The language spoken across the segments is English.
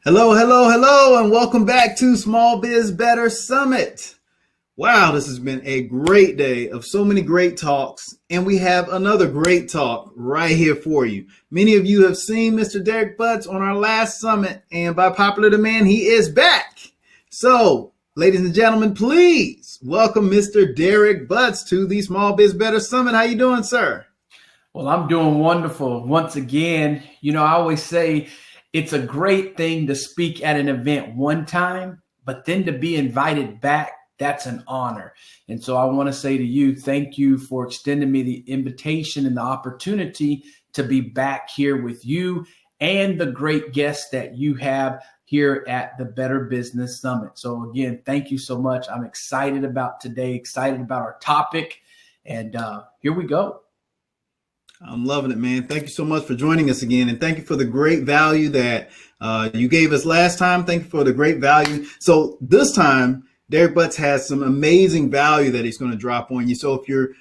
Hello, hello, hello, and welcome back to Small Biz Better Summit. Wow, this has been a great day of so many great talks, and we have another great talk right here for you. Many of you have seen Mr. Derrick Butts on our last summit, and by popular demand, he is back. So, ladies and gentlemen, please welcome Mr. Derrick Butts to the Small Biz Better Summit. How you doing, sir? Well, I'm doing wonderful. Once again, I always say it's a great thing to speak at an event one time, but then to be invited back, that's an honor. And so I want to say to you, thank you for extending me the invitation and the opportunity to be back here with you and the great guests that you have here at the Better Business Summit. So again, thank you so much. I'm excited about today, excited about our topic, and here we go. I'm loving it, man. Thank you so much for joining us again. And thank you for the great value that you gave us last time. Thank you for the great value. So this time, Derrick Butts has some amazing value that he's going to drop on you. So if you're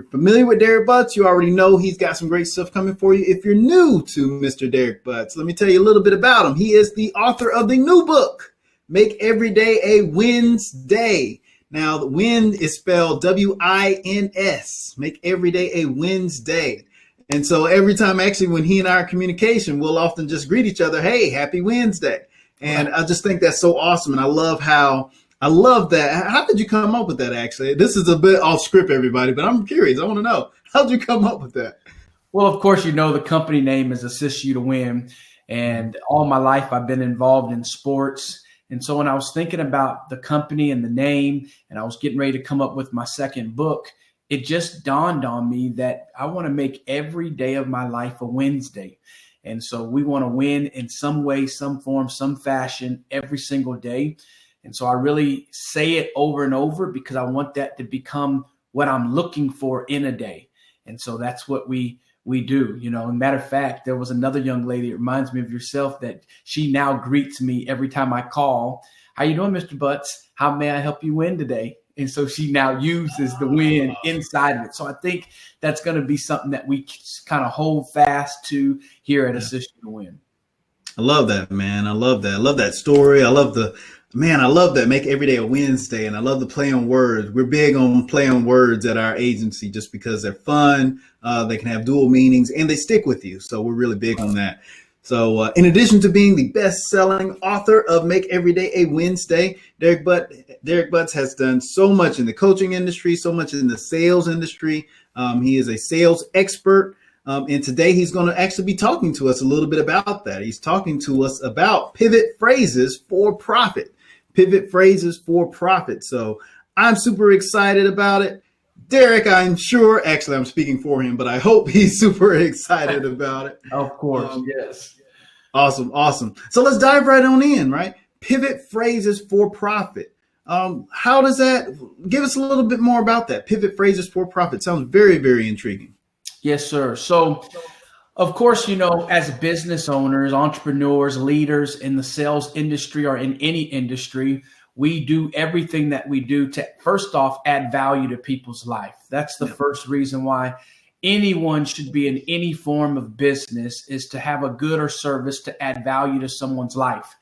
familiar with Derrick Butts, you already know he's got some great stuff coming for you. If you're new to Mr. Derrick Butts, let me tell you a little bit about him. He is the author of the new book, Make Every Day a Wednesday. Now, the win is spelled W-I-N-S. Make every day a Wednesday. And so every time, actually, when he and I are in communication, we'll often just greet each other, hey, happy Wednesday. And I just think that's so awesome. And I love that. How did you come up with that, actually? This is a bit off script, everybody, but I'm curious. I want to know, how did you come up with that? Well, of course, the company name is Assist You to Win. And all my life, I've been involved in sports. And so when I was thinking about the company and the name, and I was getting ready to come up with my second book, it just dawned on me that I want to make every day of my life a Wednesday. And so we want to win in some way, some form, some fashion every single day. And so I really say it over and over because I want that to become what I'm looking for in a day. And so that's what we do. Matter of fact, there was another young lady, it reminds me of yourself, that she now greets me every time I call. How you doing, Mr. Butts? How may I help you win today? And so she now uses the win inside of it. So I think that's going to be something that we kind of hold fast to here at Assist You to Win. I love that, man. I love that. I love that story. I love that. Make every day a Wednesday. And I love the play on words. We're big on play on words at our agency just because they're fun. They can have dual meanings and they stick with you. So we're really big on that. So in addition to being the best-selling author of Make Every Day a Wednesday, Derrick Butts has done so much in the coaching industry, so much in the sales industry. He is a sales expert. And today he's going to actually be talking to us a little bit about that. He's talking to us about pivot phrases for profit. Pivot phrases for profit. So I'm super excited about it. Derrick, I'm sure, actually I'm speaking for him, but I hope he's super excited about it. Of course, yes. Awesome. So let's dive right on in, right? Pivot phrases for profit. How does that, give us a little bit more about that. Pivot phrases for profit sounds very, very intriguing. Yes, sir. So, of course, as business owners, entrepreneurs, leaders in the sales industry or in any industry, we do everything that we do to, first off, add value to people's life. That's the first reason why anyone should be in any form of business, is to have a good or service to add value to someone's life.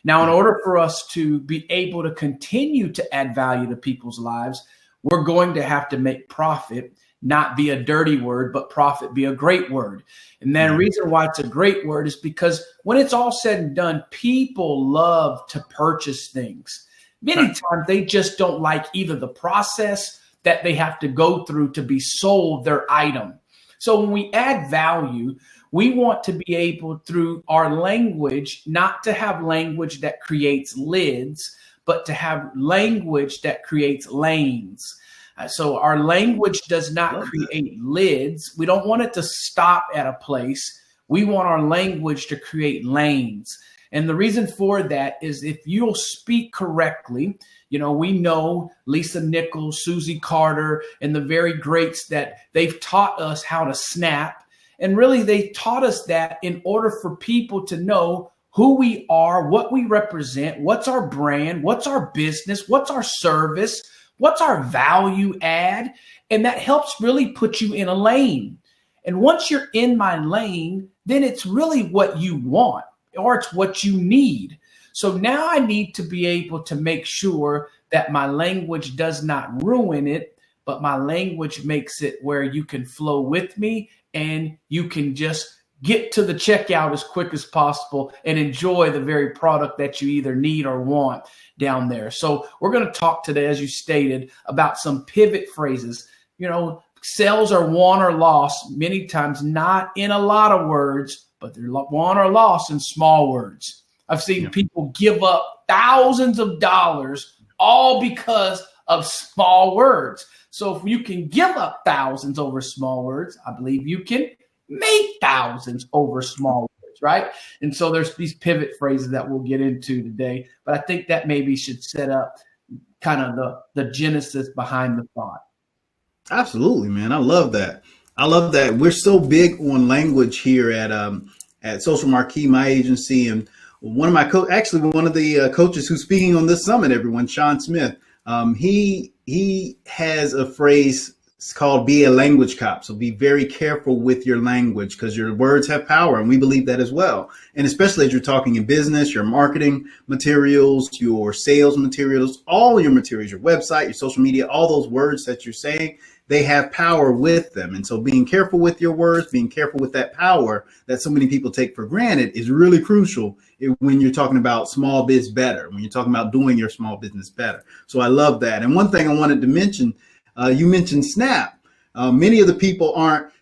Now, in order for us to be able to continue to add value to people's lives, we're going to have to make profit not be a dirty word, but profit be a great word. And then the reason why it's a great word is because when it's all said and done, people love to purchase things. Many times they just don't like either the process that they have to go through to be sold their item. So when we add value, we want to be able, through our language, not to have language that creates lids, but to have language that creates lanes. So our language does not create lids. We don't want it to stop at a place. We want our language to create lanes. And the reason for that is if you'll speak correctly, we know Lisa Nichols, Susie Carter, and the very greats that they've taught us how to snap. And really, they taught us that in order for people to know who we are, what we represent, what's our brand, what's our business, what's our service, what's our value add. And that helps really put you in a lane. And once you're in my lane, then it's really what you want or it's what you need. So now I need to be able to make sure that my language does not ruin it, but my language makes it where you can flow with me and you can just get to the checkout as quick as possible and enjoy the very product that you either need or want down there. So we're going to talk today, as you stated, about some pivot phrases. You know, sales are won or lost many times, not in a lot of words, but they're won or lost in small words. I've seen people give up thousands of dollars all because of small words. So if you can give up thousands over small words, I believe you can make thousands over small words, right? And so there's these pivot phrases that we'll get into today, but I think that maybe should set up kind of the genesis behind the thought. Absolutely, man. I love that. I love that. We're so big on language here at Social Marquee, my agency, and one of my one of the coaches who's speaking on this summit, everyone, Sean Smith, he has a phrase. It's called be a language cop. So be very careful with your language because your words have power. And we believe that as well. And especially as you're talking in business, your marketing materials, your sales materials, all your materials, your website, your social media, all those words that you're saying, they have power with them. And so being careful with your words, being careful with that power that so many people take for granted is really crucial when you're talking about small biz better, when you're talking about doing your small business better. So I love that. And one thing I wanted to mention, you mentioned Snap. Many of the people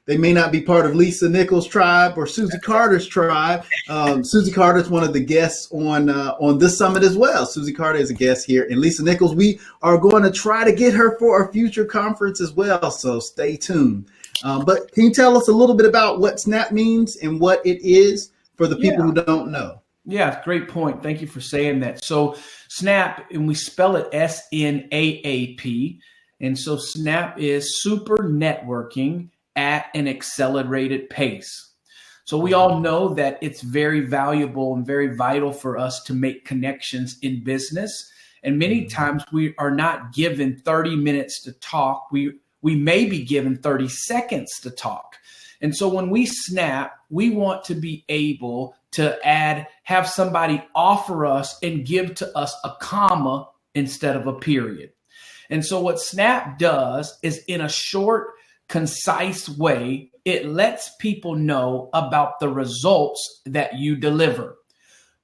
they may not be part of Lisa Nichols' tribe or Susie Carter's tribe. Susie Carter is one of the guests on this summit as well. Susie Carter is a guest here. And Lisa Nichols, we are going to try to get her for a future conference as well. So stay tuned. But can you tell us a little bit about what Snap means and what it is for the people who don't know? Yeah, great point. Thank you for saying that. So Snap, and we spell it SNAAP. And so Snap is super networking at an accelerated pace. So we all know that it's very valuable and very vital for us to make connections in business. And many times we are not given 30 minutes to talk. We may be given 30 seconds to talk. And so when we Snap, we want to be able to have somebody offer us and give to us a comma instead of a period. And so what Snap does is in a short, concise way, it lets people know about the results that you deliver.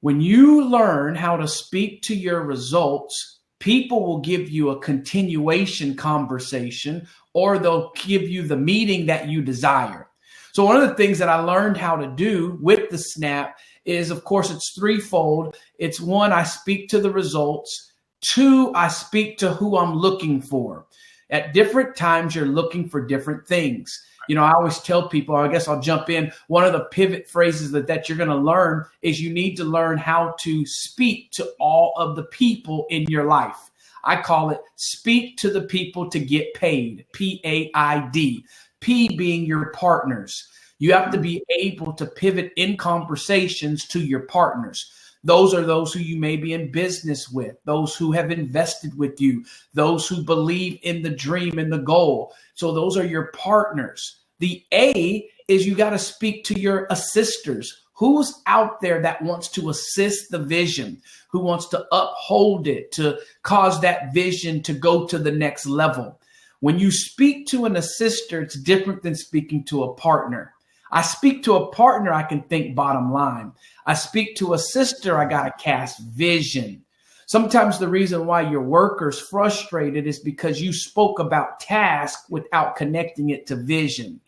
When you learn how to speak to your results, people will give you a continuation conversation or they'll give you the meeting that you desire. So one of the things that I learned how to do with the Snap is, of course, it's threefold. It's one, I speak to the results. Two, I speak to who I'm looking for. At different times, you're looking for different things. You know, I always tell people, I guess I'll jump in. One of the pivot phrases that you're going to learn is you need to learn how to speak to all of the people in your life. I call it speak to the people to get paid, PAID. P being your partners. You have to be able to pivot in conversations to your partners. Those are those who you may be in business with, those who have invested with you, those who believe in the dream and the goal. So those are your partners. The A is you got to speak to your assisters. Who's out there that wants to assist the vision, who wants to uphold it, to cause that vision to go to the next level? When you speak to an assister, it's different than speaking to a partner. I speak to a partner, I can think bottom line. I speak to a sister, I got to cast vision. Sometimes the reason why your worker's frustrated is because you spoke about task without connecting it to vision.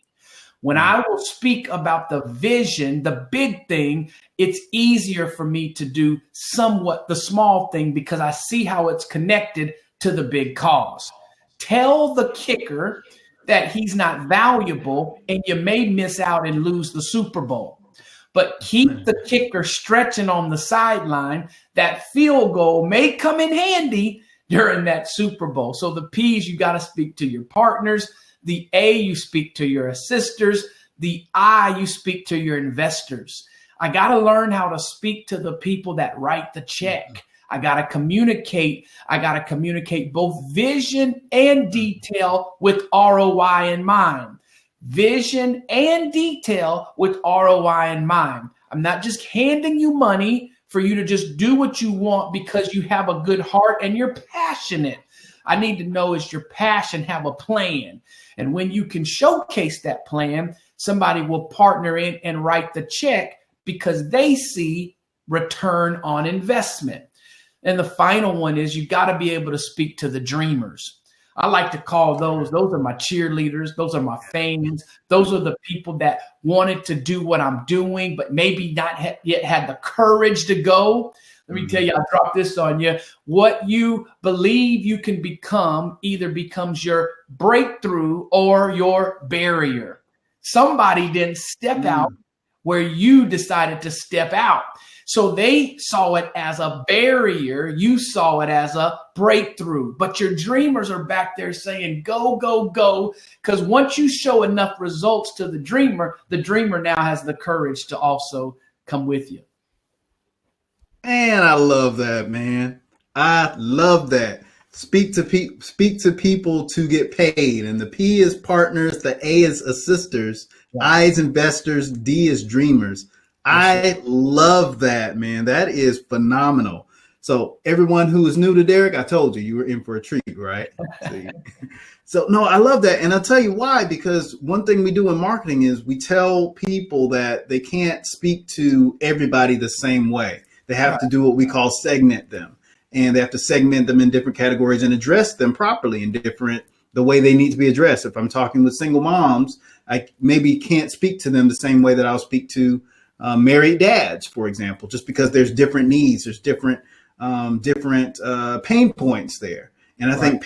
When I will speak about the vision, the big thing, it's easier for me to do somewhat the small thing because I see how it's connected to the big cause. Tell the kicker that he's not valuable and you may miss out and lose the Super Bowl. But keep the kicker stretching on the sideline. That field goal may come in handy during that Super Bowl. So the P's, you got to speak to your partners. The A, you speak to your assisters. The I, you speak to your investors. I got to learn how to speak to the people that write the check. I got to communicate. I got to communicate both vision and detail with ROI in mind. Vision and detail with ROI in mind. I'm not just handing you money for you to just do what you want because you have a good heart and you're passionate. I need to know, is your passion have a plan? And when you can showcase that plan, somebody will partner in and write the check because they see return on investment. And the final one is you got to be able to speak to the dreamers. I like to call those are my cheerleaders. Those are my fans. Those are the people that wanted to do what I'm doing, but maybe not yet had the courage to go. Let me tell you, I'll drop this on you. What you believe you can become either becomes your breakthrough or your barrier. Somebody didn't step out where you decided to step out. So they saw it as a barrier. You saw it as a breakthrough. But your dreamers are back there saying, go, go, go. Because once you show enough results to the dreamer now has the courage to also come with you. Man, I love that, man. I love that. Speak to people to get paid. And the P is partners, the A is assisters, I is investors, D is dreamers. I love that, man. That is phenomenal. So everyone who is new to Derrick, I told you were in for a treat, right? So no, I love that. And I'll tell you why, because one thing we do in marketing is we tell people that they can't speak to everybody the same way. They have to do what we call segment them, and they have to segment them in different categories and address them properly in the way they need to be addressed. If I'm talking with single moms, I maybe can't speak to them the same way that I'll speak to married dads, for example, just because there's different needs, there's different pain points there. And I think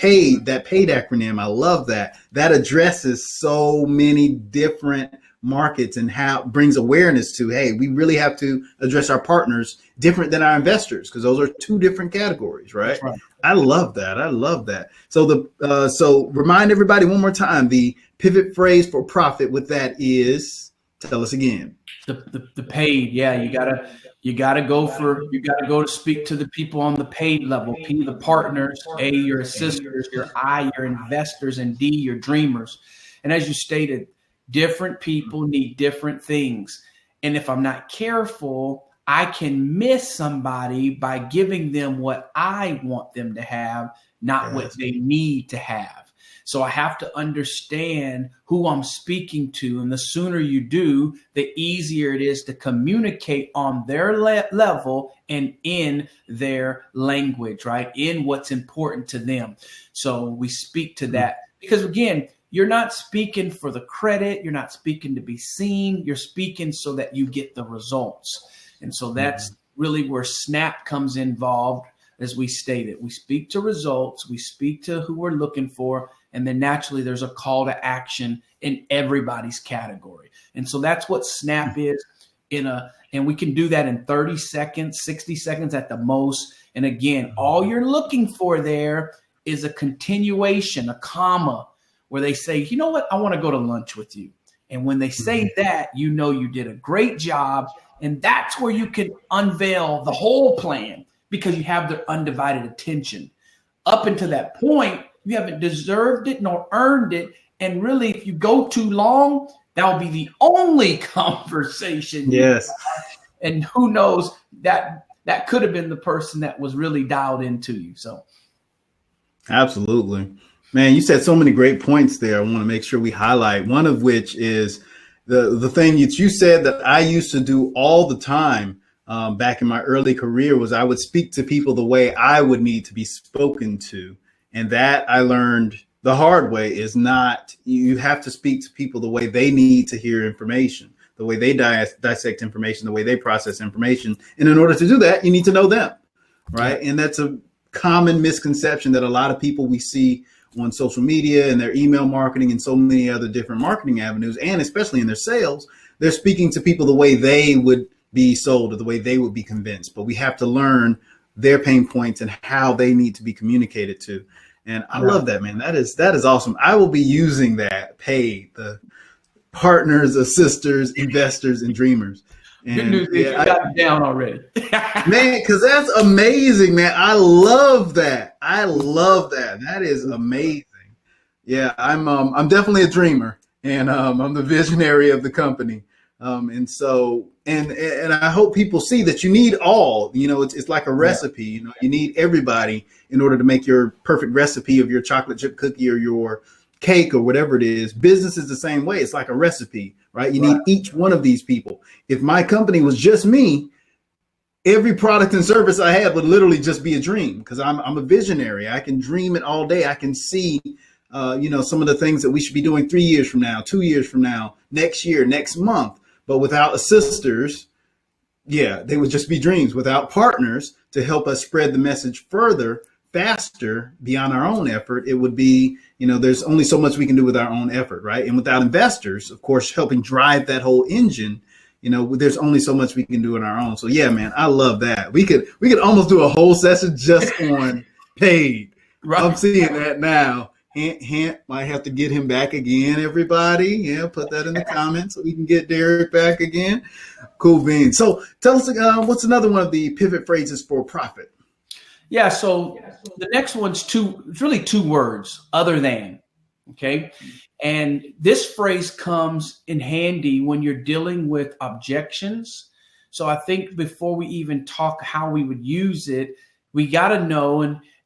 that paid acronym, I love that. That addresses so many different markets and how it brings awareness to, hey, we really have to address our partners different than our investors, because those are two different categories, right? I love that. I love that. So so remind everybody one more time, the pivot phrase for profit with that is, tell us again. The paid, you gotta go to speak to the people on the paid level. P, the partners, A, your assisters, your I, your investors, and D, your dreamers. And as you stated, different people need different things. And if I'm not careful, I can miss somebody by giving them what I want them to have, not what they need to have. So I have to understand who I'm speaking to. And the sooner you do, the easier it is to communicate on their level and in their language, right? In what's important to them. So we speak to that because, again, you're not speaking for the credit. You're not speaking to be seen. You're speaking so that you get the results. And so that's really where SNAP comes involved. As we stated, we speak to results, we speak to who we're looking for, and then naturally there's a call to action in everybody's category. And so that's what SNAP is and we can do that in 30 seconds, 60 seconds at the most. And again, all you're looking for there is a continuation, a comma, where they say, you know what, I want to go to lunch with you. And when they say that, you know you did a great job. And that's where you can unveil the whole plan, because you have their undivided attention. Up until that point, you haven't deserved it nor earned it. And really, if you go too long, that will be the only conversation. Yes. And who knows, that could have been the person that was really dialed into you. So. Absolutely. Man, you said so many great points there. I want to make sure we highlight, one of which is the thing that you said that I used to do all the time. Back in my early career was I would speak to people the way I would need to be spoken to. And that I learned the hard way is not, you have to speak to people the way they need to hear information, the way they dissect information, the way they process information. And in order to do that, you need to know them, right? And that's a common misconception that a lot of people we see on social media and their email marketing and so many other different marketing avenues, and especially in their sales, they're speaking to people the way they would be sold or the way they would be convinced. But we have to learn their pain points and how they need to be communicated to. And I love that, man. That is awesome. I will be using that, paid, the partners, assisters, investors, and dreamers. Good And news is you got it down already. man, because that's amazing, man. I love that. I love that. That is amazing. Yeah, I'm definitely a dreamer, and I'm the visionary of the company. And so and I hope people see that you need all. You know, it's like a recipe. You know, you need everybody in order to make your perfect recipe of your chocolate chip cookie or your cake or whatever it is. Business is the same way. It's like a recipe, right? You need each one of these people. If my company was just me, every product and service I had would literally just be a dream because I'm a visionary. I can dream it all day. I can see, some of the things that we should be doing 3 years from now, 2 years from now, next year, next month. But without assisters, yeah, they would just be dreams. Without partners to help us spread the message further, faster, beyond our own effort, it would be, there's only so much we can do with our own effort, right? And without investors, of course, helping drive that whole engine, there's only so much we can do on our own. So yeah, man, I love that. We could almost do a whole session just on paid. Right. I'm seeing that now. Hint, might have to get him back again, everybody. Yeah, put that in the comments so we can get Derrick back again. Cool beans. So tell us, what's another one of the pivot phrases for profit? Yeah, so the next one's it's really two words, other than. Okay. And this phrase comes in handy when you're dealing with objections. So I think before we even talk how we would use it, we got to know,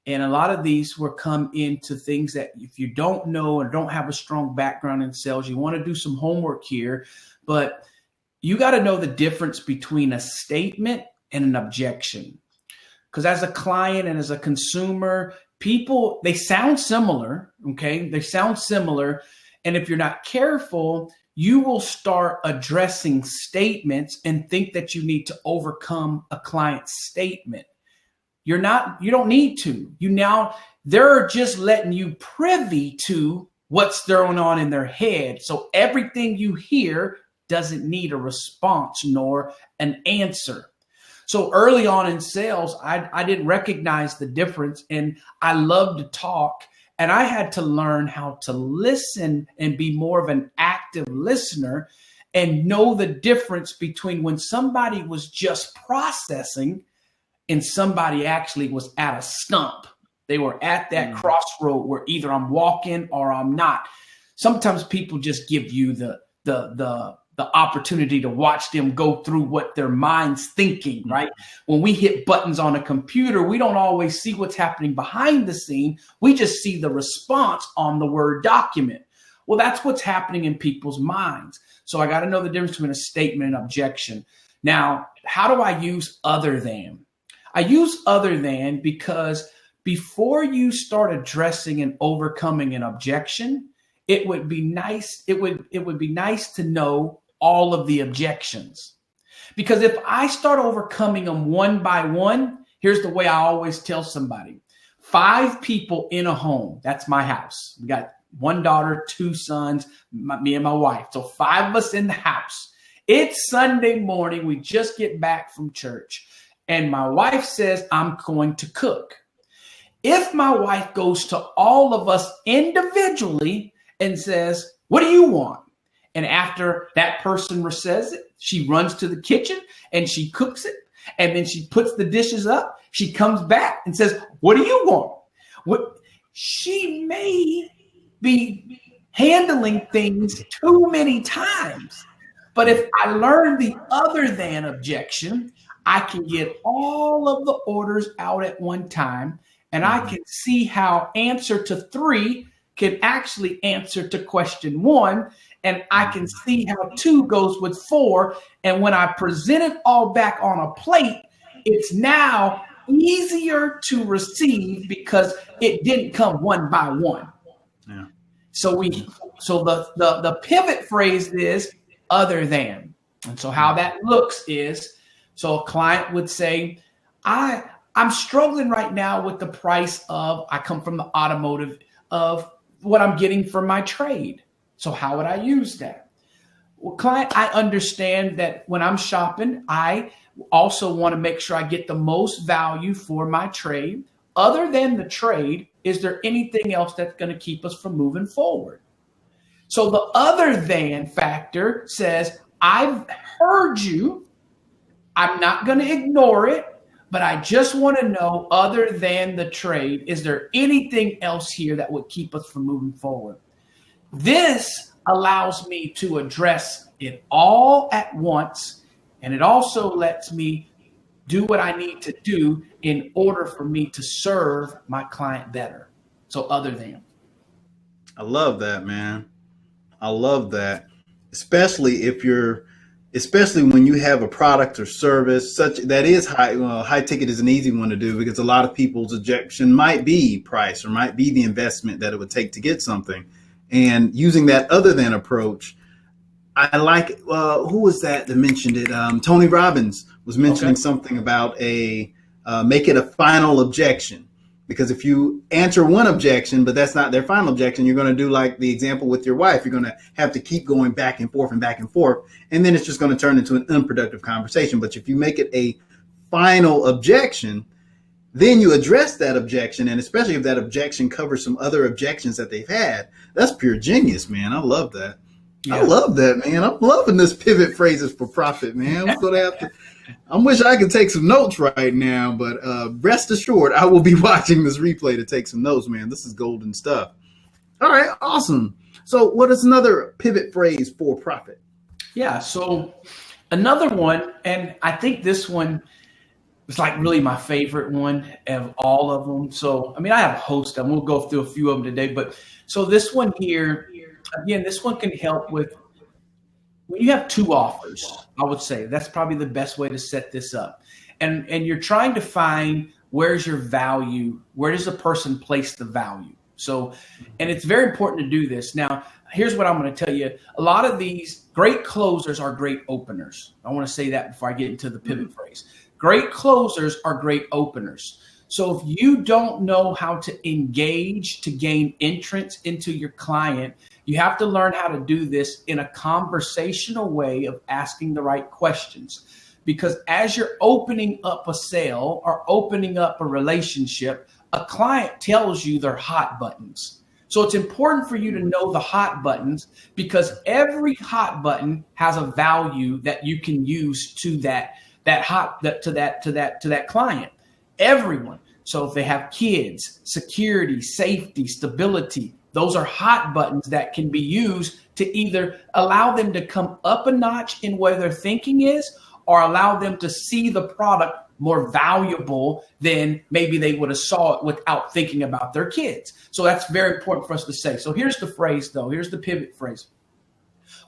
and a lot of these will come into things that if you don't know or don't have a strong background in sales, you want to do some homework here, but you got to know the difference between a statement and an objection. Because as a client and as a consumer, people, they sound similar, okay? They sound similar. And if you're not careful, you will start addressing statements and think that you need to overcome a client's statement. You don't need to. They're just letting you privy to what's going on in their head. So everything you hear doesn't need a response nor an answer. So early on in sales, I didn't recognize the difference, and I love to talk, and I had to learn how to listen and be more of an active listener and know the difference between when somebody was just processing and somebody actually was at a stump. They were at that crossroad where either I'm walking or I'm not. Sometimes people just give you the opportunity to watch them go through what their mind's thinking, right? When we hit buttons on a computer, we don't always see what's happening behind the scene. We just see the response on the Word document. Well, that's what's happening in people's minds. So I got to know the difference between a statement and objection. Now, how do I use other than? I use other than because before you start addressing and overcoming an objection, it would be nice. It would be nice to know all of the objections, because if I start overcoming them one by one, here's the way I always tell somebody: 5 people in a home. That's my house. We got 1 daughter, 2 sons, me and my wife. So 5 of us in the house. It's Sunday morning. We just get back from church. And my wife says, I'm going to cook. If my wife goes to all of us individually and says, what do you want? And after that person says it, she runs to the kitchen and she cooks it. And then she puts the dishes up. She comes back and says, what do you want? She may be handling things too many times. But if I learn the other than objection, I can get all of the orders out at one time, and I can see how answer to 3 can actually answer to question 1, and I can see how 2 goes with 4. And when I present it all back on a plate, it's now easier to receive because it didn't come one by one. Yeah. So the pivot phrase is other than. And so how that looks is, so a client would say, I'm struggling right now with the price of, I come from the automotive, of what I'm getting for my trade. So how would I use that? Well, client, I understand that when I'm shopping, I also want to make sure I get the most value for my trade. Other than the trade, is there anything else that's going to keep us from moving forward? So the other than factor says, I've heard you. I'm not going to ignore it, but I just want to know, other than the trade, is there anything else here that would keep us from moving forward? This allows me to address it all at once, and it also lets me do what I need to do in order for me to serve my client better. So other than. I love that, man. I love that. Especially when you have a product or service such that is high. Well, high ticket is an easy one to do because a lot of people's objection might be price or might be the investment that it would take to get something. And using that other than approach, I like, who was that mentioned it? Tony Robbins was mentioning something about make it a final objection. Because if you answer one objection, but that's not their final objection, you're going to do like the example with your wife. You're going to have to keep going back and forth and back and forth. And then it's just going to turn into an unproductive conversation. But if you make it a final objection, then you address that objection. And especially if that objection covers some other objections that they've had, that's pure genius, man. I love that. Yeah. I love that, man. I'm loving this pivot phrases for profit, man. I'm going to have to. I wish I could take some notes right now, but rest assured, I will be watching this replay to take some notes, man. This is golden stuff. All right, awesome. So what is another pivot phrase for profit? Yeah, so another one, and I think this one is like really my favorite one of all of them. So, I mean, I have a host of them. We'll go through a few of them today. But so this one here, again, this one can help with when you have two offers. I would say that's probably the best way to set this up. And you're trying to find where's your value, where does the person place the value? So, and it's very important to do this. Now, here's what I'm going to tell you. A lot of these great closers are great openers. I want to say that before I get into the pivot phrase. Great closers are great openers. So if you don't know how to engage to gain entrance into your client, you have to learn how to do this in a conversational way of asking the right questions. Because as you're opening up a sale or opening up a relationship, a client tells you their hot buttons. So it's important for you to know the hot buttons because every hot button has a value that you can use to that client. Everyone. So if they have kids, security, safety, stability, those are hot buttons that can be used to either allow them to come up a notch in where their thinking is or allow them to see the product more valuable than maybe they would have saw it without thinking about their kids. So that's very important for us to say. So here's the phrase, though. Here's the pivot phrase.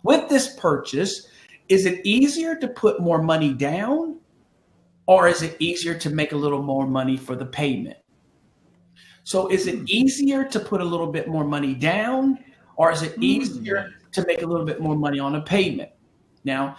With this purchase, is it easier to put more money down or is it easier to make a little more money for the payment? So is it easier to put a little bit more money down or is it easier to make a little bit more money on a payment? Now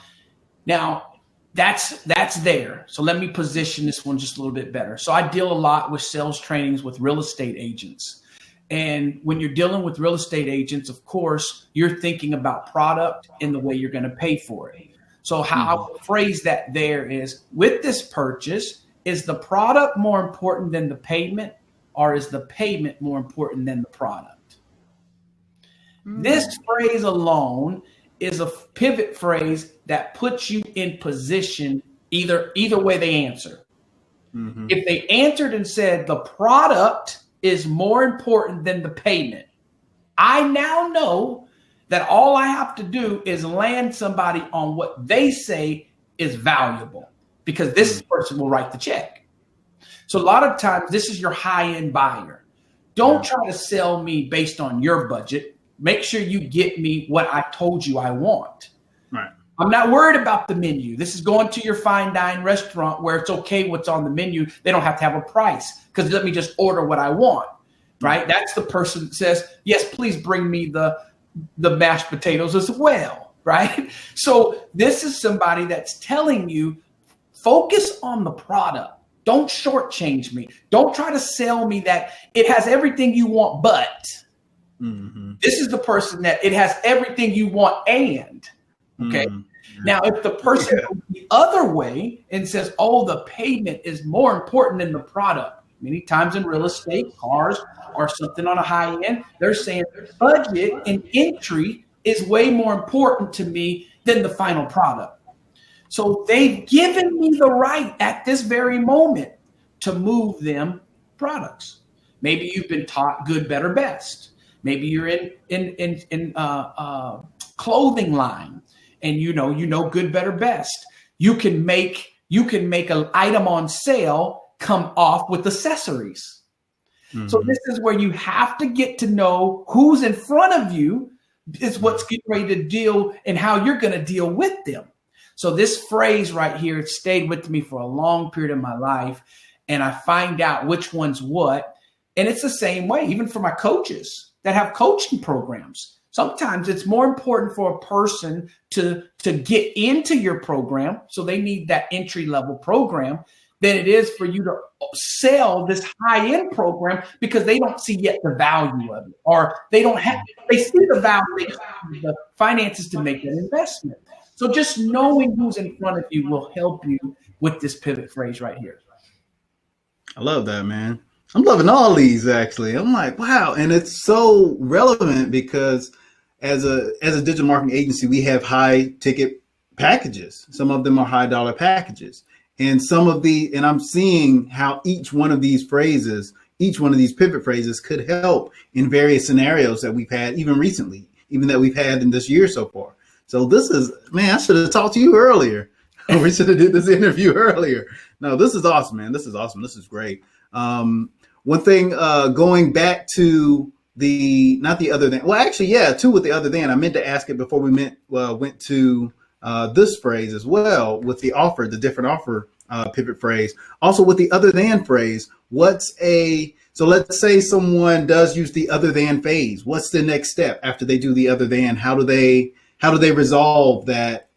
that's there. So let me position this one just a little bit better. So I deal a lot with sales trainings with real estate agents. And when you're dealing with real estate agents, of course, you're thinking about product and the way you're going to pay for it. So how I would phrase that there is, with this purchase, is the product more important than the payment or is the payment more important than the product? This phrase alone is a pivot phrase that puts you in position either way they answer. If they answered and said the product is more important than the payment, I now know that all I have to do is land somebody on what they say is valuable because this person will write the check. So a lot of times this is your high-end buyer. Don't try to sell me based on your budget. Make sure you get me what I told you I want. Right. I'm not worried about the menu. This is going to your fine dine restaurant where it's okay what's on the menu. They don't have to have a price because let me just order what I want. Right. That's the person that says, yes, please bring me the mashed potatoes as well. Right. So this is somebody that's telling you, focus on the product. Don't shortchange me. Don't try to sell me that it has everything you want, but this is the person that it has everything you want and. Okay. Now, if the person goes the other way and says, oh, the payment is more important than the product. Many times in real estate, cars or something on a high end, they're saying budget and entry is way more important to me than the final product. So they've given me the right at this very moment to move them products. Maybe you've been taught good, better, best. Maybe you're in clothing line, and you know good, better, best. You can make an item on sale come off with accessories. Mm-hmm. So this is where you have to get to know who's in front of you is what's getting ready to deal and how you're going to deal with them. So this phrase right here, it stayed with me for a long period of my life, and I find out which one's what. And it's the same way, even for my coaches that have coaching programs. Sometimes it's more important for a person to get into your program, so they need that entry-level program, than it is for you to sell this high-end program because they don't see yet the value of it, or they see the value, they just have the finances to make an investment. So just knowing who's in front of you will help you with this pivot phrase right here. I love that, man. I'm loving all these, actually. I'm like, wow. And it's so relevant because as a digital marketing agency, we have high ticket packages. Some of them are high dollar packages. And and I'm seeing how each one of these pivot phrases could help in various scenarios that we've had even recently, even that we've had in this year so far. So this is, man, I should have talked to you earlier. We should have did this interview earlier. No, this is awesome, man. This is awesome. This is great. One thing, going back to not the other than, well, actually, yeah, too, with the other than, I meant to ask it before we went to this phrase as well, with the different offer pivot phrase. Also with the other than phrase, so let's say someone does use the other than phase. What's the next step after they do the other than? How do they resolve that?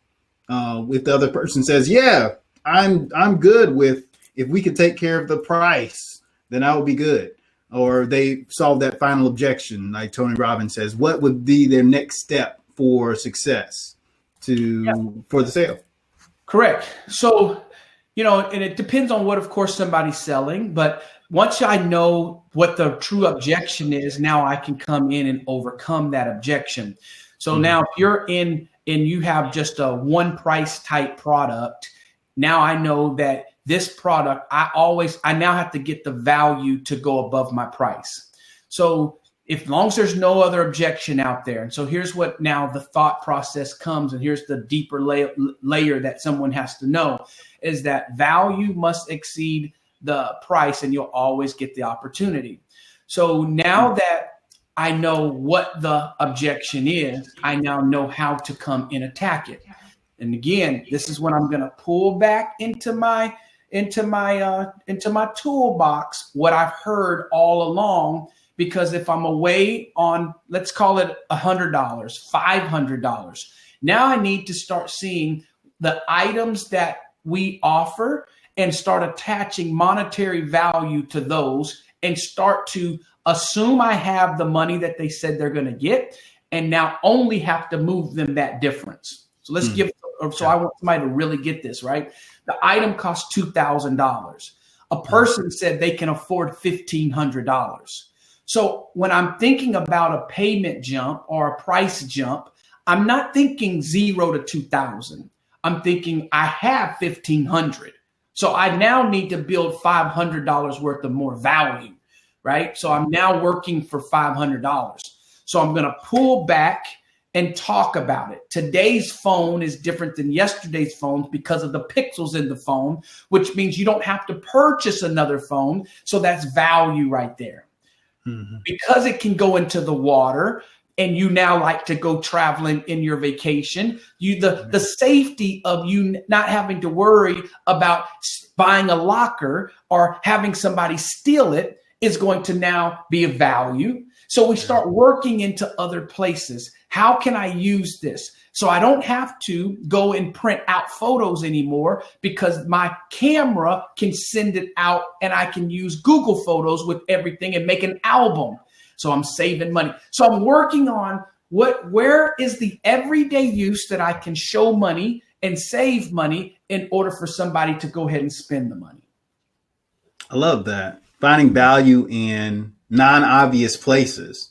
If the other person says, yeah, I'm good with, if we could take care of the price, then I would be good. Or they solve that final objection, like Tony Robbins says, what would be their next step for success for the sale? Correct. So, and it depends on what, of course, somebody's selling. But once I know what the true objection is, now I can come in and overcome that objection. So now if you're in and you have just a one price type product, now I know that this product, I now have to get the value to go above my price. So as long as there's no other objection out there. And so here's what now the thought process comes, and here's the deeper layer that someone has to know, is that value must exceed the price, and you'll always get the opportunity. So now that I know what the objection is, I now know how to come and attack it. And again, this is when I'm going to pull back into my toolbox what I've heard all along. Because if I'm away on, let's call it $100, $500, now I need to start seeing the items that we offer and start attaching monetary value to those and start to assume I have the money that they said they're going to get, and now only have to move them that difference. So let's I want somebody to really get this, right? The item costs $2,000. A person said they can afford $1,500. So when I'm thinking about a payment jump or a price jump, I'm not thinking 0 to 2,000. I'm thinking I have 1,500. So I now need to build $500 worth of more value, right? So I'm now working for $500. So I'm going to pull back and talk about it. Today's phone is different than yesterday's phones because of the pixels in the phone, which means you don't have to purchase another phone. So that's value right there. Because it can go into the water, and you now like to go traveling in your vacation, the safety of you not having to worry about buying a locker or having somebody steal it is going to now be of value. So we start working into other places. How can I use this? So I don't have to go and print out photos anymore, because my camera can send it out, and I can use Google Photos with everything and make an album. So I'm saving money. So I'm working on where is the everyday use that I can show money and save money in order for somebody to go ahead and spend the money. I love that. Finding value in non-obvious places.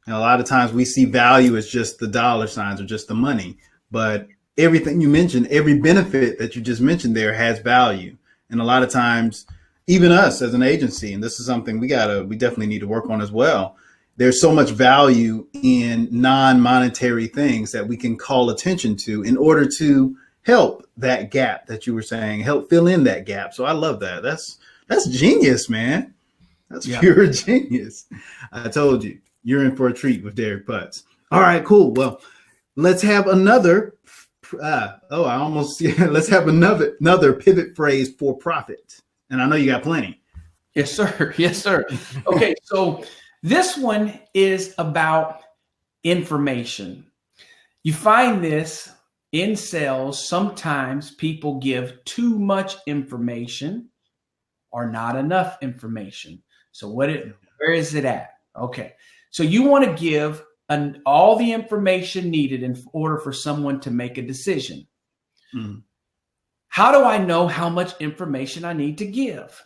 A lot of times we see value as just the dollar signs or just the money, but everything you mentioned, every benefit that you just mentioned there has value. And a lot of times, even us as an agency, and this is something we definitely need to work on as well. There's so much value in non-monetary things that we can call attention to in order to help that gap that you were saying, help fill in that gap. So I love that. That's genius, man. That's pure genius. I told you, you're in for a treat with Derrick Butts. All right, cool. Well, let's have another. Let's have another pivot phrase for profit. And I know you got plenty. Yes, sir. Yes, sir. Okay, so this one is about information. You find this in sales. Sometimes people give too much information or not enough information. So where is it at? Okay, so you want to give all the information needed in order for someone to make a decision. Mm-hmm. How do I know how much information I need to give?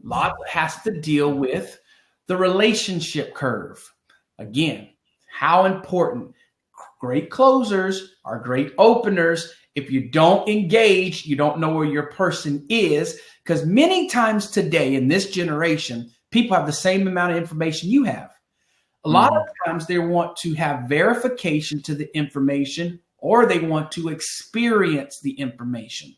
A lot has to deal with the relationship curve. Again, how important. Great closers are great openers. If you don't engage, you don't know where your person is, because many times today in this generation, people have the same amount of information you have. A lot of times they want to have verification to the information, or they want to experience the information.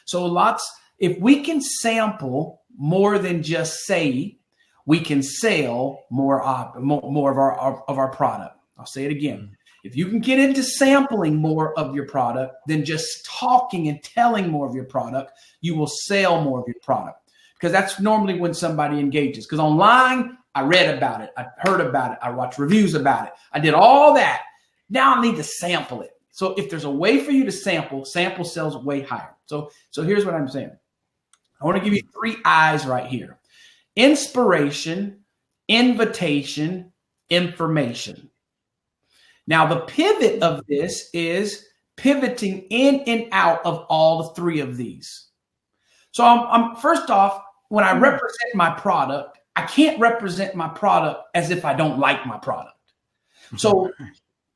So if we can sample more than just say, we can sell more of our product. I'll say it again. If you can get into sampling more of your product than just talking and telling more of your product, you will sell more of your product, because that's normally when somebody engages. Because online, I read about it, I heard about it, I watched reviews about it, I did all that. Now I need to sample it. So if there's a way for you to sample sells way higher. So here's what I'm saying. I want to give you 3 I's right here: inspiration, invitation, information. Now, the pivot of this is pivoting in and out of all the 3 of these. So I'm first off, when I represent my product, I can't represent my product as if I don't like my product. So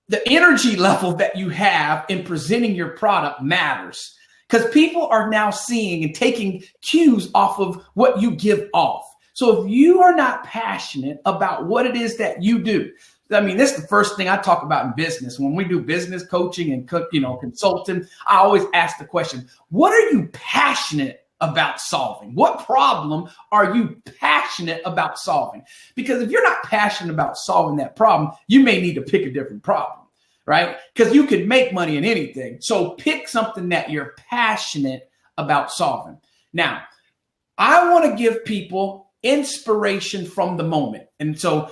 the energy level that you have in presenting your product matters, because people are now seeing and taking cues off of what you give off. So if you are not passionate about what it is that you do, I mean, this is the first thing I talk about in business. When we do business coaching and consulting, I always ask the question, what are you passionate about solving? What problem are you passionate about solving? Because if you're not passionate about solving that problem, you may need to pick a different problem, right? Because you can make money in anything. So pick something that you're passionate about solving. Now, I want to give people inspiration from the moment. And so,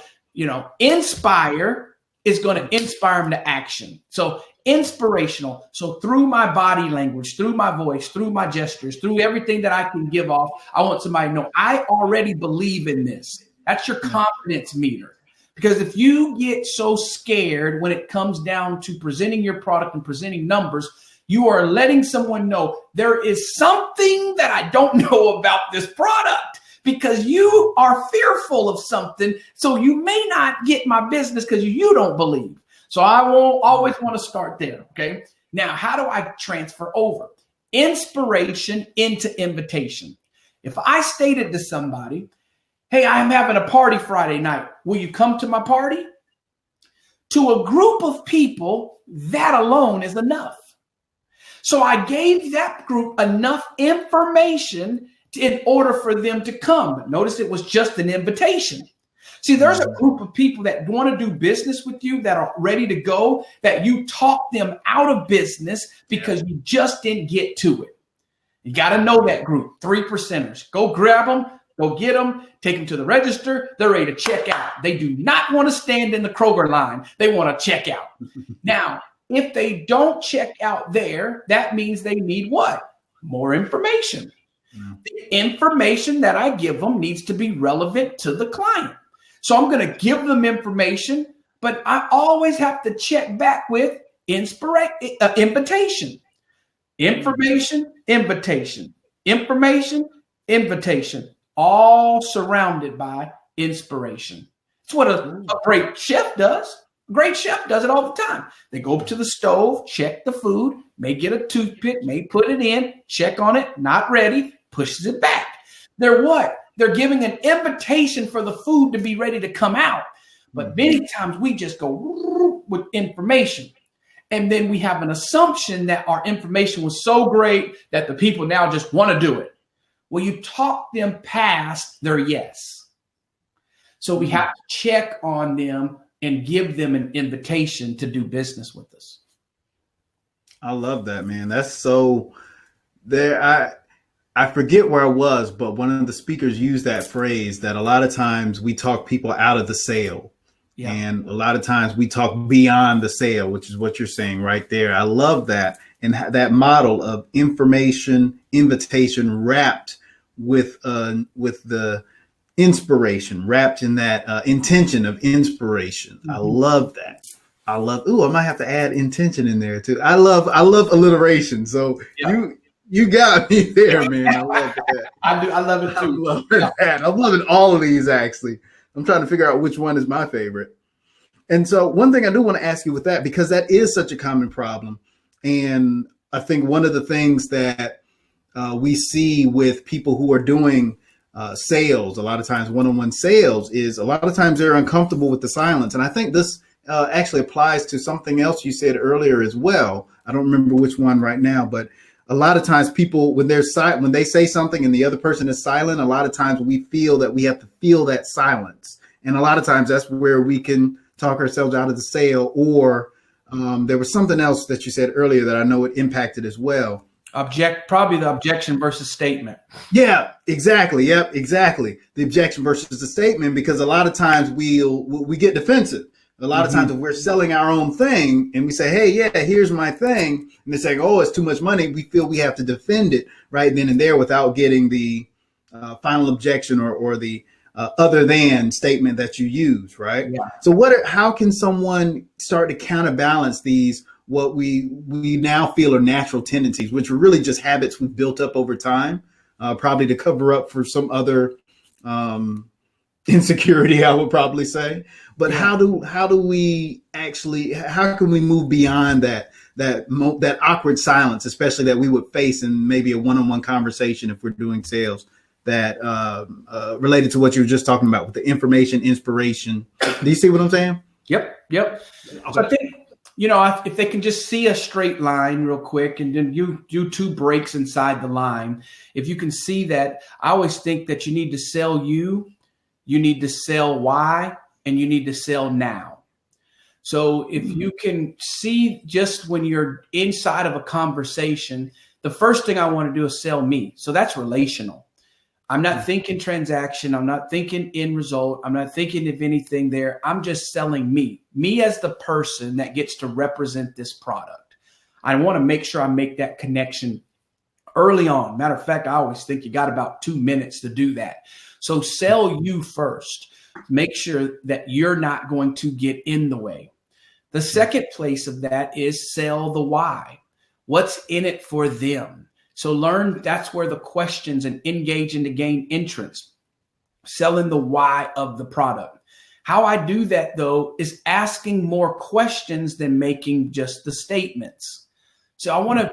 inspire is going to inspire them to action. So inspirational. So through my body language, through my voice, through my gestures, through everything that I can give off, I want somebody to know I already believe in this. That's your confidence meter. Because if you get so scared when it comes down to presenting your product and presenting numbers, you are letting someone know there is something that I don't know about this product, because you are fearful of something. So you may not get my business because you don't believe. So I will always want to start there. Okay. Now, how do I transfer over inspiration into invitation? If I stated to somebody, hey, I'm having a party Friday night, will you come to my party? To a group of people, that alone is enough. So I gave that group enough information in order for them to come. But notice it was just an invitation. See, there's a group of people that want to do business with you that are ready to go, that you talk them out of business because you just didn't get to it. You got to know that group, 3%ers. Go grab them, go get them, take them to the register. They're ready to check out. They do not want to stand in the Kroger line. They want to check out. Now, if they don't check out there, that means they need what? More information. The information that I give them needs to be relevant to the client. So I'm going to give them information, but I always have to check back with invitation. Information, invitation. Information, invitation. All surrounded by inspiration. It's what a great chef does. great chef does it all the time. They go up to the stove, check the food, may get a toothpick, may put it in, check on it, not ready, pushes it back. They're what? They're giving an invitation for the food to be ready to come out. But many times we just go with information. And then we have an assumption that our information was so great that the people now just want to do it. Well, you talk them past their yes. So we have to check on them and give them an invitation to do business with us. I love that, man. That's so there. I forget where I was, but one of the speakers used that phrase that a lot of times we talk people out of the sale. Yeah. And a lot of times we talk beyond the sale, which is what you're saying right there. I love that. And that model of information, invitation wrapped with the inspiration, wrapped in that intention of inspiration. I love that. I might have to add intention in there too. I love alliteration. So you got me there, man. I love that. I do. I love it too. I'm loving that. I'm loving all of these, actually. I'm trying to figure out which one is my favorite. And so one thing I do want to ask you with that, because that is such a common problem. And I think one of the things that we see with people who are doing sales, a lot of times one-on-one sales, is a lot of times they're uncomfortable with the silence. And I think this actually applies to something else you said earlier as well. I don't remember which one right now, but a lot of times people, when they say something and the other person is silent, a lot of times we feel that we have to feel that silence. And a lot of times that's where we can talk ourselves out of the sale. Or there was something else that you said earlier that I know it impacted as well. Probably the objection versus statement. Yeah, exactly. Yep, exactly. The objection versus the statement, because a lot of times we get defensive. A lot of times if we're selling our own thing and we say, hey, yeah, here's my thing, and they say, oh, it's too much money, we feel we have to defend it right then and there without getting the final objection or the other than statement that you use, right? Yeah. So how can someone start to counterbalance these, what we now feel are natural tendencies, which are really just habits we've built up over time, probably to cover up for some other insecurity, I would probably say. But how can we move beyond that awkward silence, especially that we would face in maybe a one-on-one conversation if we're doing sales, that related to what you were just talking about with the information, inspiration. Do you see what I'm saying? Yep. Okay. So I think, if they can just see a straight line real quick and then you do two breaks inside the line, if you can see that, I always think that you need to sell you need to sell why, and you need to sell now. So if you can see just when you're inside of a conversation, the first thing I want to do is sell me. So that's relational. I'm not thinking transaction. I'm not thinking end result. I'm not thinking of anything there. I'm just selling me as the person that gets to represent this product. I want to make sure I make that connection early on. Matter of fact, I always think you got about 2 minutes to do that. So sell you first. Make sure that you're not going to get in the way. The second place of that is sell the why. What's in it for them? So that's where the questions and engage in to gain entrance. Selling the why of the product. How I do that, though, is asking more questions than making just the statements. So I want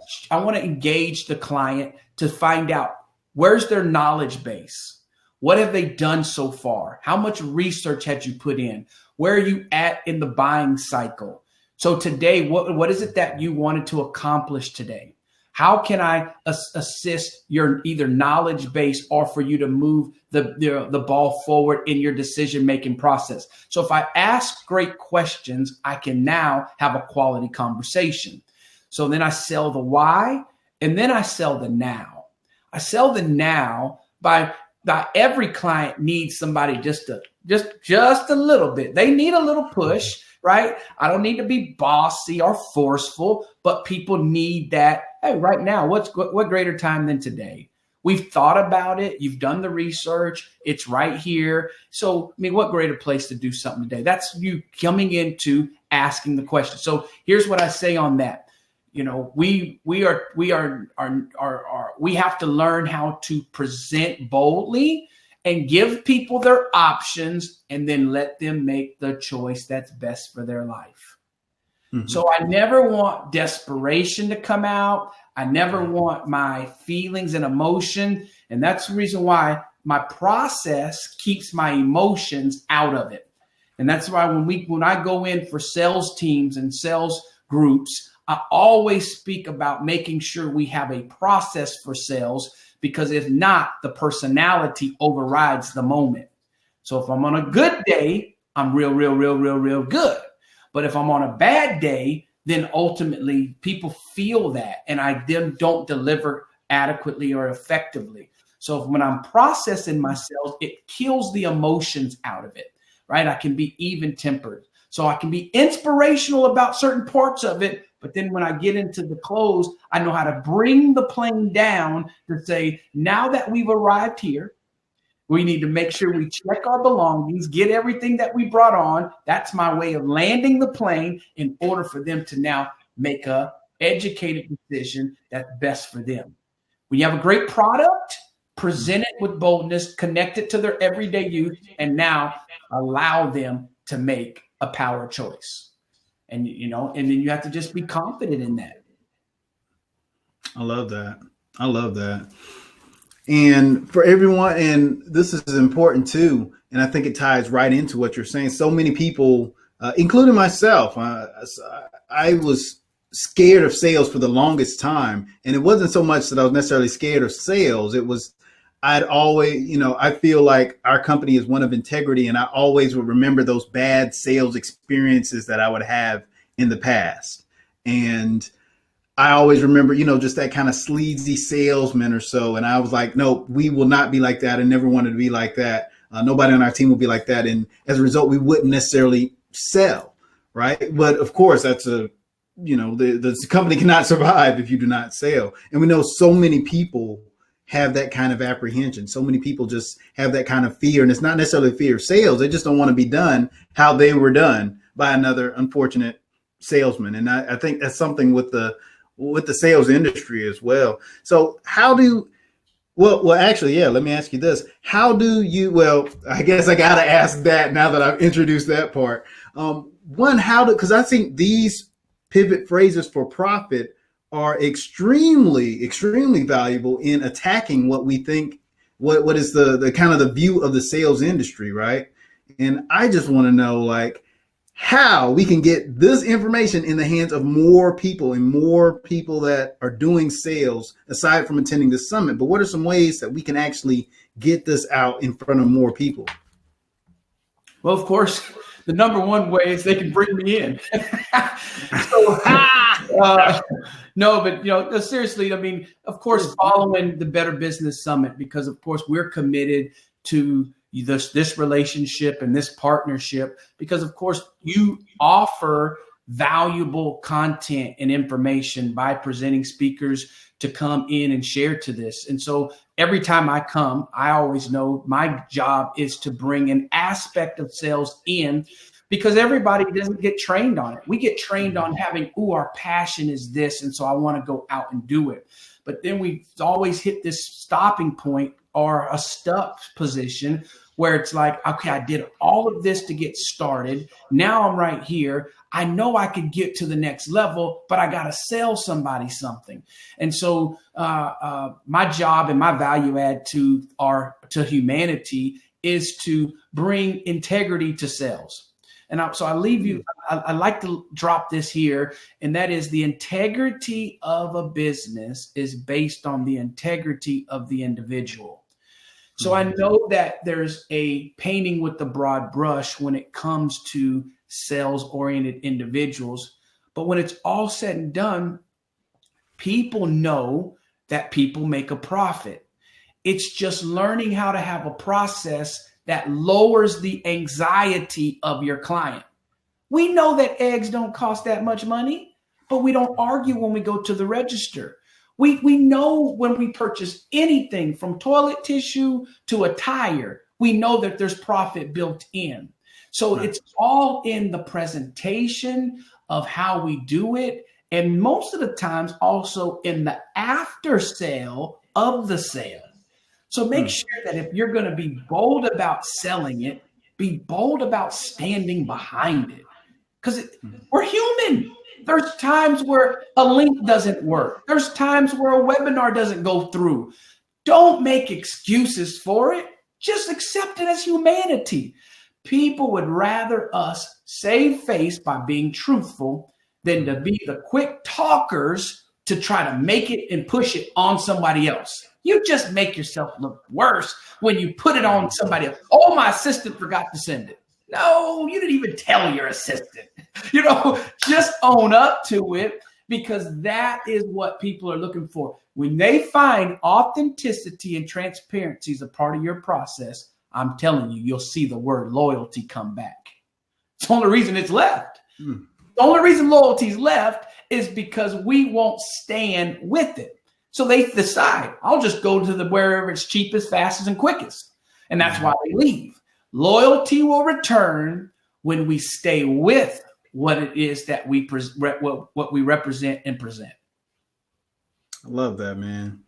to engage the client to find out where's their knowledge base. What have they done so far? How much research had you put in? Where are you at in the buying cycle? So today, what is it that you wanted to accomplish today? How can I assist your either knowledge base or for you to move the ball forward in your decision-making process? So if I ask great questions, I can now have a quality conversation. So then I sell the why, and then I sell the now. I sell the now by every client needs somebody just a little bit. They need a little push, right? I don't need to be bossy or forceful, but people need that. Hey, right now, what greater time than today? We've thought about it. You've done the research. It's right here. So, what greater place to do something today? That's you coming into asking the question. So here's what I say on that. We have to learn how to present boldly and give people their options and then let them make the choice that's best for their life. Mm-hmm. So I never want desperation to come out. I never want my feelings and emotion. And that's the reason why my process keeps my emotions out of it. And that's why when I go in for sales teams and sales groups, I always speak about making sure we have a process for sales, because if not, the personality overrides the moment. So if I'm on a good day, I'm real good. But if I'm on a bad day, then ultimately people feel that, and I then don't deliver adequately or effectively. So when I'm processing my sales, it kills the emotions out of it, right? I can be even tempered. So I can be inspirational about certain parts of it, but then when I get into the close, I know how to bring the plane down to say, now that we've arrived here, we need to make sure we check our belongings, get everything that we brought on. That's my way of landing the plane in order for them to now make a educated decision that's best for them. When you have a great product, present it with boldness, connect it to their everyday use, and now allow them to make a power choice. And, and then you have to just be confident in that. I love that. And for everyone, and this is important too, and I think it ties right into what you're saying. So many people, including myself, I was scared of sales for the longest time. And it wasn't so much that I was necessarily scared of sales. It was, I'd always, I feel like our company is one of integrity, and I always would remember those bad sales experiences that I would have in the past. And I always remember, just that kind of sleazy salesman or so. And I was like, no, we will not be like that. I never wanted to be like that. Nobody on our team will be like that. And as a result, we wouldn't necessarily sell. Right. But of course, that's the company cannot survive if you do not sell. And we know so many people have that kind of apprehension. So many people just have that kind of fear. And it's not necessarily fear of sales. They just don't want to be done how they were done by another unfortunate salesman. And I think that's something with the sales industry as well. So actually, let me ask you this. I guess I got to ask that now that I've introduced that part. Because I think these pivot phrases for profit are extremely, extremely valuable in attacking what we think, what is the kind of the view of the sales industry, right? And I just want to know, how we can get this information in the hands of more people and more people that are doing sales aside from attending this summit. But what are some ways that we can actually get this out in front of more people? Well, of course, the number one way is they can bring me in. Seriously, I mean, of course, following the Better Business Summit, because of course we're committed to this relationship and this partnership, because of course you offer valuable content and information by presenting speakers to come in and share to this. And so every time I come, I always know my job is to bring an aspect of sales in, because everybody doesn't get trained on it. We get trained on having, our passion is this, and so I want to go out and do it. But then we always hit this stopping point or a stuck position where it's like, okay, I did all of this to get started. Now I'm right here. I know I could get to the next level, but I got to sell somebody something. And so my job and my value add to humanity is to bring integrity to sales. And so I leave you, I like to drop this here, and that is the integrity of a business is based on the integrity of the individual. So I know that there's a painting with the broad brush when it comes to sales-oriented individuals. But when it's all said and done, people know that people make a profit. It's just learning how to have a process that lowers the anxiety of your client. We know that eggs don't cost that much money, but we don't argue when we go to the register. We know when we purchase anything from toilet tissue to a tire, we know that there's profit built in. So right. It's all in the presentation of how we do it. And most of the times also in the after sale of the sale. So make sure that if you're going to be bold about selling it, be bold about standing behind it. Because we're human. There's times where a link doesn't work. There's times where a webinar doesn't go through. Don't make excuses for it. Just accept it as humanity. People would rather us save face by being truthful than to be the quick talkers to try to make it and push it on somebody else. You just make yourself look worse when you put it on somebody else. Oh, my assistant forgot to send it. No, you didn't even tell your assistant. Just own up to it, because that is what people are looking for. When they find authenticity and transparency as a part of your process, I'm telling you, you'll see the word loyalty come back. It's the only reason it's left. The only reason loyalty's left is because we won't stand with it. So they decide, I'll just go to wherever it's cheapest, fastest, and quickest. And that's why they leave. Loyalty will return when we stay with what it is that what we represent and present. I love that, man.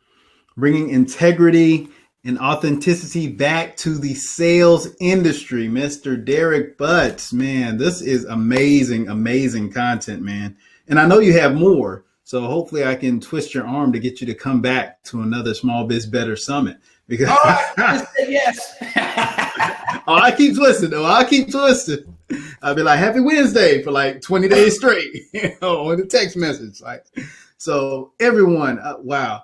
Bringing integrity and authenticity back to the sales industry, Mr. Derrick Butts. Man, this is amazing, amazing content, man. And I know you have more. So hopefully I can twist your arm to get you to come back to another Small Biz Better Summit. Because yes. I keep twisting, though. I'll keep twisting. I'll be like, happy Wednesday for like 20 days straight, on the text message. So everyone, wow.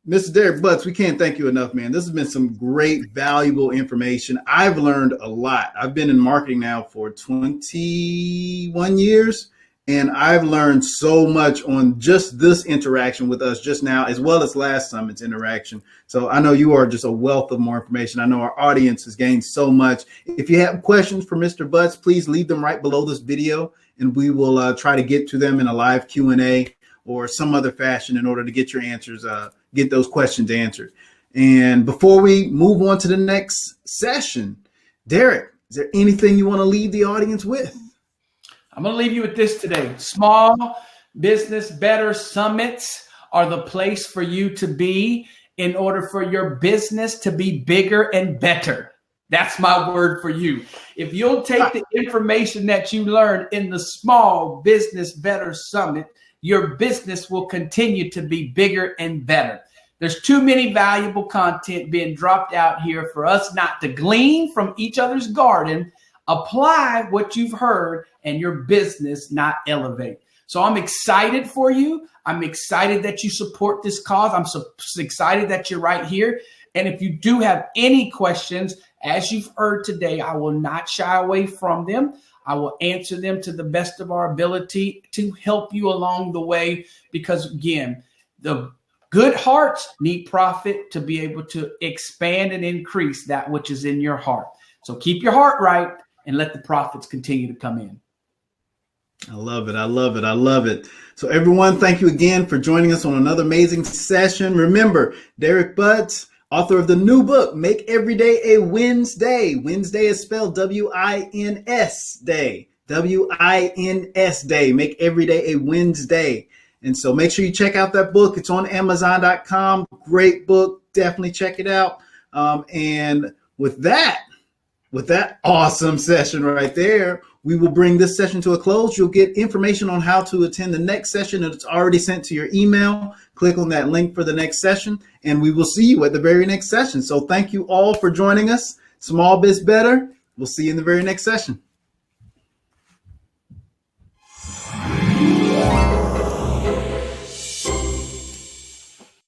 Mr. Derrick Butts, we can't thank you enough, man. This has been some great, valuable information. I've learned a lot. I've been in marketing now for 21 years. And I've learned so much on just this interaction with us just now, as well as last summit's interaction. So I know you are just a wealth of more information. I know our audience has gained so much. If you have questions for Mr. Butts, please leave them right below this video, and we will try to get to them in a live Q&A or some other fashion in order to get your answers, get those questions answered. And before we move on to the next session, Derrick, is there anything you want to leave the audience with? I'm going to leave you with this today. Small Business Better Summits are the place for you to be in order for your business to be bigger and better. That's my word for you. If you'll take the information that you learned in the Small Business Better Summit, your business will continue to be bigger and better. There's too many valuable content being dropped out here for us not to glean from each other's garden. Apply what you've heard and your business not elevate. So I'm excited for you. I'm excited that you support this cause. I'm so excited that you're right here. And if you do have any questions, as you've heard today, I will not shy away from them. I will answer them to the best of our ability to help you along the way. Because again, the good hearts need profit to be able to expand and increase that which is in your heart. So keep your heart right and let the profits continue to come in. I love it. I love it. I love it. So everyone, thank you again for joining us on another amazing session. Remember, Derrick Butts, author of the new book, Make Every Day a Wednesday. Wednesday is spelled W-I-N-S day. W-I-N-S day. Make Every Day a Wednesday. And so make sure you check out that book. It's on Amazon.com. Great book. Definitely check it out. And with that awesome session right there, we will bring this session to a close. You'll get information on how to attend the next session, and it's already sent to your email. Click on that link for the next session, and we will see you at the very next session. So thank you all for joining us. Small Biz Better. We'll see you in the very next session.